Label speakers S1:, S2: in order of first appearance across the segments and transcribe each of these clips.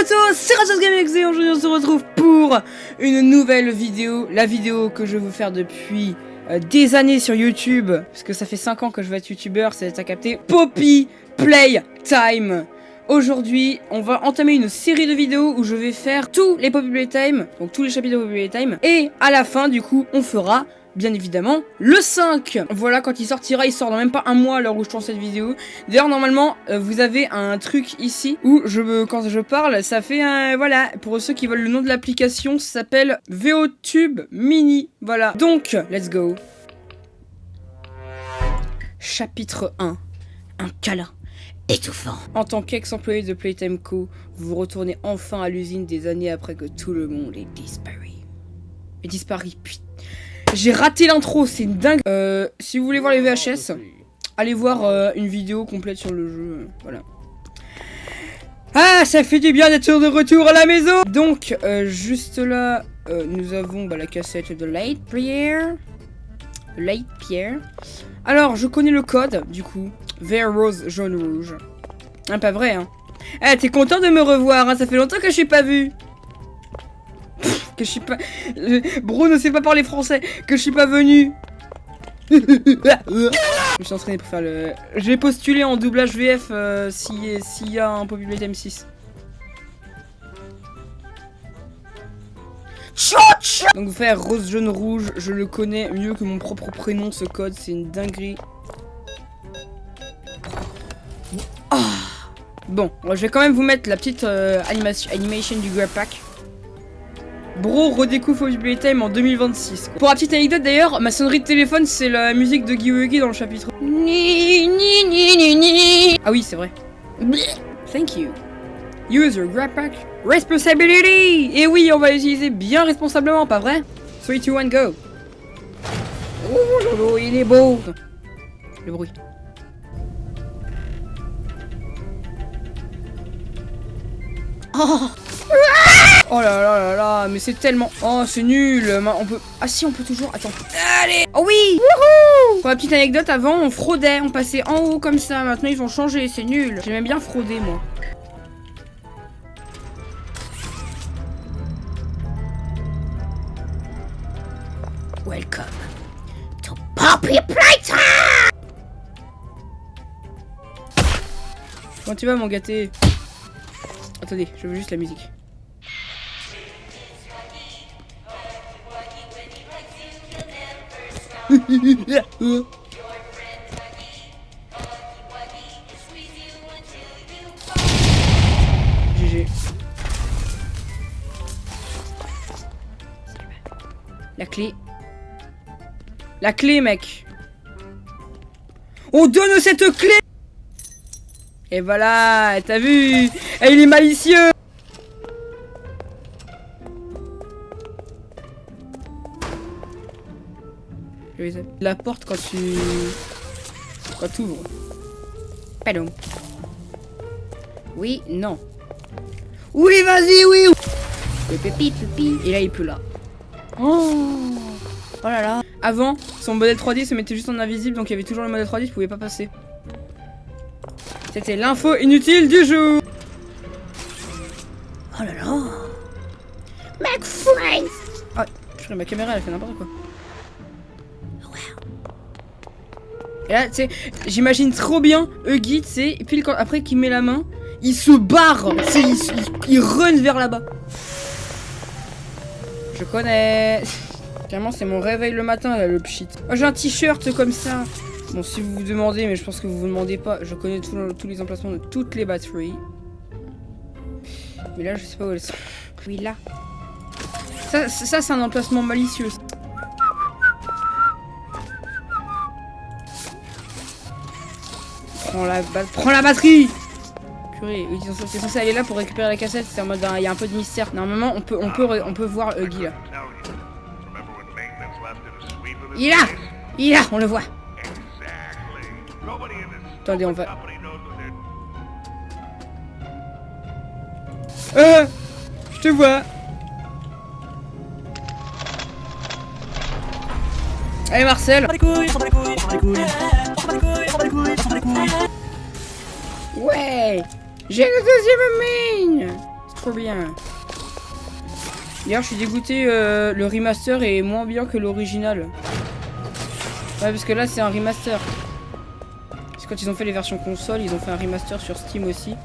S1: tous, c'est Ratos Gamex et aujourd'hui on se retrouve pour une nouvelle vidéo. La vidéo que je veux faire depuis des années sur YouTube, parce que ça fait 5 ans que je vais être youtubeur, c'est à capter. Poppy Playtime. Aujourd'hui, on va entamer une série de vidéos où je vais faire tous les Poppy Playtime, donc tous les chapitres de Poppy Playtime. Et à la fin, du coup, on fera bien évidemment le 5. Voilà, quand il sortira, il sort dans même pas un mois à l'heure où je tourne cette vidéo. D'ailleurs, normalement, vous avez un truc ici où quand je parle, ça fait un... Voilà, pour ceux qui veulent le nom de l'application, ça s'appelle VOTube Mini. Voilà, donc, let's go. Chapitre 1. Un câlin étouffant. En tant qu'ex-employé de Playtime Co, vous retournez enfin à l'usine des années après que tout le monde ait disparu. Putain. J'ai raté l'intro, c'est une dingue. Si vous voulez voir les VHS, allez voir une vidéo complète sur le jeu. Voilà. Ah, ça fait du bien d'être de retour à la maison. Donc, juste là, nous avons la cassette de Light Pierre. Alors, je connais le code, du coup. Vert, rose, jaune, rouge. Hein, pas vrai, hein. Eh, t'es content de me revoir, hein. Ça fait longtemps que je suis pas vu. Que je suis pas... Bro ne sait pas parler français. Que je suis pas venu. Je me suis entraîné pour faire le... Je vais postuler en doublage VF s'il y a un Poppy Playtime 6. Donc vous faire rose, jaune, rouge, je le connais mieux que mon propre prénom, ce code, c'est une dinguerie. Oh. Bon, je vais quand même vous mettre la petite animation du grab pack. Bro redécouvre Poppy Playtime en 2026. Quoi. Pour la petite anecdote d'ailleurs, ma sonnerie de téléphone c'est la musique de Guy Wuggy dans le chapitre. Ah oui, c'est vrai. Thank you. Use your grab pack. Responsibility. Et oui, on va l'utiliser bien responsablement, pas vrai? 3, 2, 1, go. Oh lolo, il est beau. Le bruit. Oh. Oh là là là là, mais c'est tellement... Oh, c'est nul. On peut... Ah si, on peut toujours... Attends. Allez. Oh oui. Wouhou. Pour la petite anecdote, avant, on fraudait. On passait en haut comme ça. Maintenant, ils ont changé. C'est nul. J'aimais bien frauder, moi. Welcome to Poppy Playtime. Comment tu vas, mon gâté? Attendez, je veux juste la musique. GG. La clé. La clé, mec. On donne cette clé. Et voilà, t'as vu? Et il est malicieux. La porte quand tu ouvres. Pardon. Oui, non. Oui, vas-y, oui. Le pépi. Et là, il est plus là. Oh là là. Avant, son modèle 3D se mettait juste en invisible, donc il y avait toujours le modèle 3D, tu pouvais pas passer. C'était l'info inutile du jour. Oh là là. McFly. Ah, purée, ma caméra, elle fait n'importe quoi. Et là, tu sais, j'imagine trop bien Huggy, tu sais, et puis après qu'il met la main, il se barre, il run vers là-bas. Je connais. Clairement, c'est mon réveil le matin, là, le pchit. Oh, j'ai un t-shirt comme ça. Bon, si vous vous demandez, mais je pense que vous vous demandez pas, je connais tous les emplacements de toutes les batteries. Mais là, je sais pas où elles sont. Oui, là. Ça c'est un emplacement malicieux. Prends la batterie. Purée, c'est censé aller là pour récupérer la cassette. C'est en mode, il y a un peu de mystère. Normalement, on peut voir Huggy là. Il est là, on le voit. Attendez, on va... je te vois. Allez, Marcel. Ouais. J'ai le deuxième main. Trop bien. D'ailleurs, je suis dégoûté, le remaster est moins bien que l'original. Ouais, parce que là, c'est un remaster. Parce que quand ils ont fait les versions console, ils ont fait un remaster sur Steam aussi.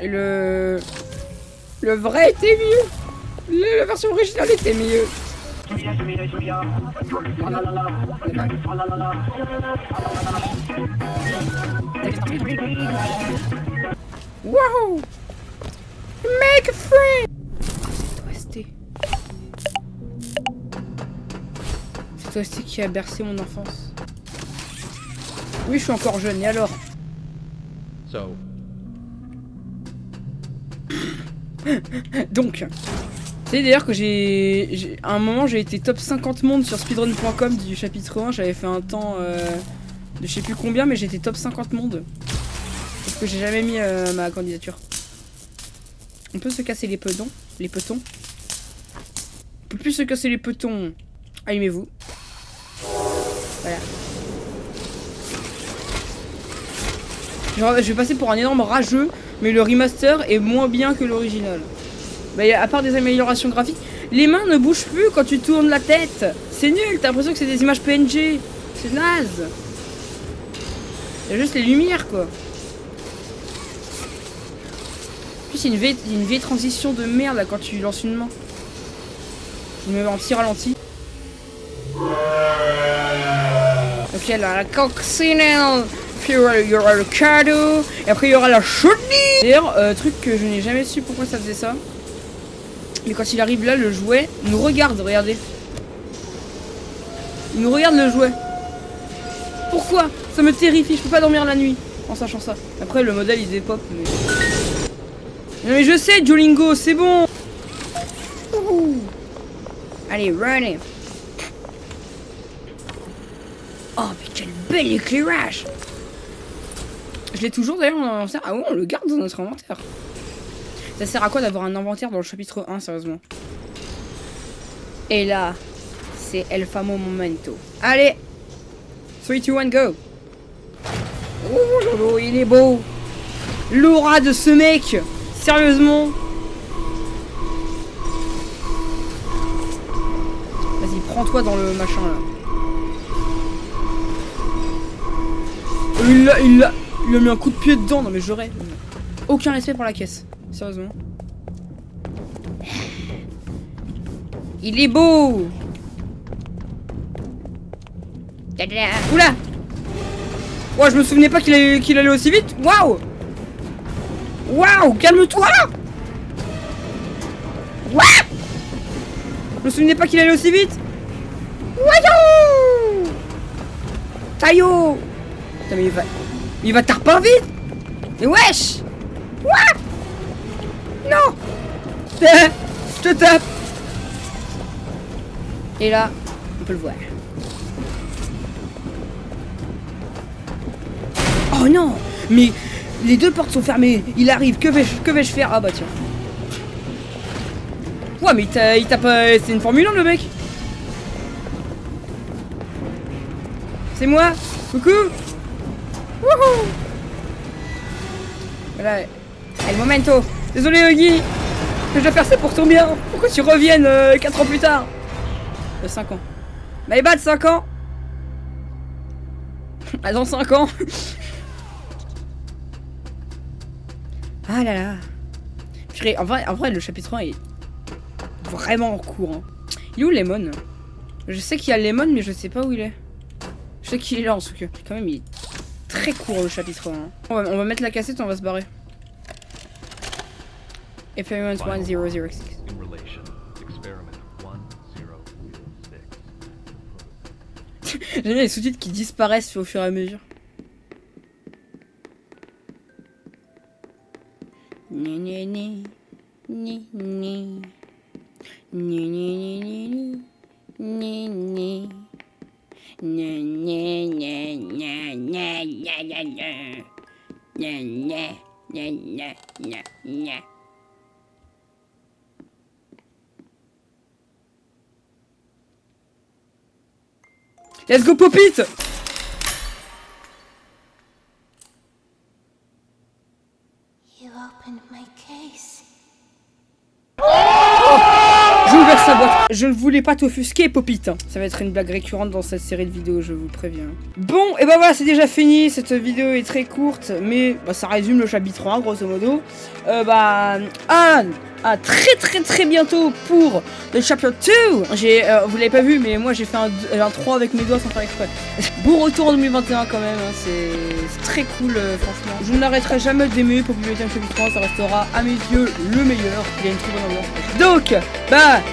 S1: Et le vrai était mieux. La version originale était mieux. Wow! Make a friend! C'est OST qui a bercé mon enfance. Oui, je suis encore jeune, et alors? Donc, c'est d'ailleurs que à un moment j'ai été top 50 monde sur speedrun.com du chapitre 1. J'avais fait un temps de je sais plus combien, mais j'étais top 50 monde. Parce que j'ai jamais mis ma candidature. On peut se casser les petons. Les petons. On peut plus se casser les petons. Allumez-vous. Voilà. Genre, je vais passer pour un énorme rageux, mais le remaster est moins bien que l'original. Bah, à part des améliorations graphiques, les mains ne bougent plus quand tu tournes la tête. C'est nul, t'as l'impression que c'est des images PNG. C'est naze. Il y a juste les lumières, quoi. En plus, il y a une vieille transition de merde là quand tu lances une main. Je me mets en petit ralenti. Ok, là, la coccinelle. Puis il y aura le cadeau. Et après, il y aura la chutney. D'ailleurs, truc que je n'ai jamais su pourquoi ça faisait ça. Mais quand il arrive là, le jouet nous regarde, regardez. Il nous regarde le jouet. Pourquoi? Ça me terrifie, je peux pas dormir la nuit en sachant ça. Après, le modèle il dépop. Mais... Non, mais je sais, Duolingo, c'est bon. Ouh. Allez, run. Oh, mais quel bel éclairage. Je l'ai toujours d'ailleurs dans l'inventaire. Ah ouais, on le garde dans notre inventaire. Ça sert à quoi d'avoir un inventaire dans le chapitre 1, sérieusement? Et là, c'est El Famo Momento. Allez, 3, 2, 1, go. Oh lolo, il est beau. L'aura de ce mec. Sérieusement. Vas-y, prends-toi dans le machin là. Il a mis un coup de pied dedans. Non mais j'aurais aucun respect pour la caisse. Sérieusement. Il est beau. Oula. Ouais, je me souvenais pas qu'il allait aussi vite. Waouh. Waouh, calme-toi. Waouh. Je me souvenais pas qu'il allait aussi vite. Waouh. Taillot. Putain, mais il va tarpin vite. Mais wesh. What? Non. Je te tape. Et là, on peut le voir. Oh non. Mais les deux portes sont fermées. Il arrive. Que vais-je faire? Ah bah tiens. Ouais, mais il tape. C'est une Formule 1 le mec. C'est moi. Coucou. Wouhou. Voilà. El momento. Désolé Huggy. Je dois faire ça pour ton bien. Pourquoi tu reviennes 4 ans plus tard? 5 ans. My bad, 5 ans. Ah, dans 5 ans. Ah là là. Purée, en vrai, le chapitre 1 est vraiment court. Hein. Il est où Lemon? Je sais qu'il y a Lemon, mais je sais pas où il est. Je sais qu'il est là en tout cas. Quand même, il est très court le chapitre 1. Hein. On va mettre la cassette, on va se barrer. Experiment 1006. J'aime bien les sous-titres qui disparaissent au fur et à mesure. Ni ni ni ni ni ni ni ni ni ni. Let's go pop it. J'ai ouvert sa boîte. Je ne voulais pas t'offusquer, Popite. Ça va être une blague récurrente dans cette série de vidéos, je vous préviens. Bon, et ben voilà, c'est déjà fini. Cette vidéo est très courte, mais bah, ça résume le chapitre 1, grosso modo. À très bientôt pour le chapitre 2. Vous l'avez pas vu, mais moi j'ai fait un 3 avec mes doigts sans faire exprès. Bon retour en 2021 quand même, hein, c'est très cool, franchement. Je n'arrêterai jamais d'aimer Poppy Playtime chapitre 1, ça restera à mes yeux le meilleur. Il y a une très bonne ambiance. Donc,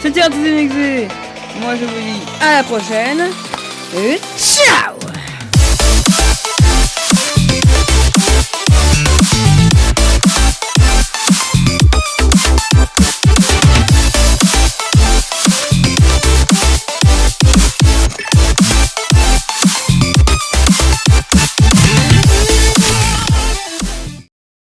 S1: c'était un deuxième exé. Moi je vous dis à la prochaine. Et ciao!